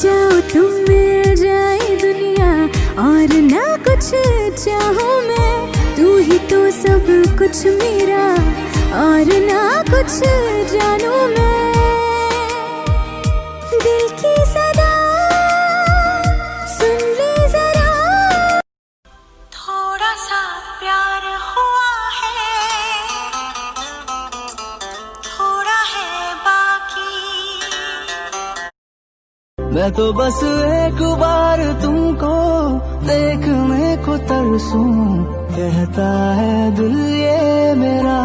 जाओ तुम, मिल जाए दुनिया और ना कुछ चाहूँ मैं, तू ही तो सब कुछ मेरा और ना कुछ जानू मैं। दिल की सदा सुन ले जरा, थोड़ा सा प्यार हुआ है, थोड़ा है बाकी। मैं तो बस एक बार तुमको देखने को तरसूं, कहता है दिल ये मेरा।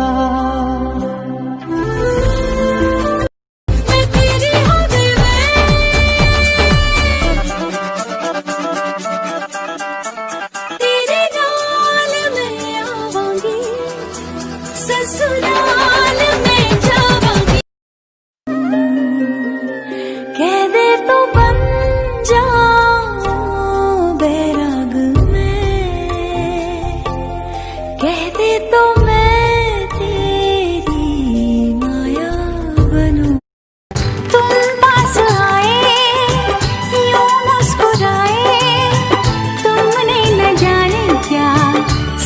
ससुराल में जाऊंगी, कह दे तो बन जाऊं बैराग में, कह दे तो मैं तेरी माया बनूं। तुम पास आए यूं मुस्कुराए, तुमने न जाने क्या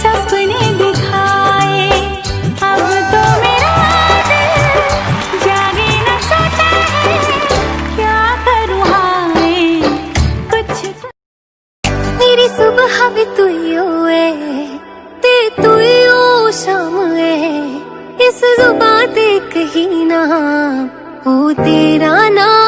सपने दिखाए। अब तो मेरा दिल जागे न सोता है, क्या करूँ हाय कुछ। मेरी सुबह भी तू ही है, ते तू ही हो शाम है, इस जुबां ते कहीं ना हो तेरा नाम।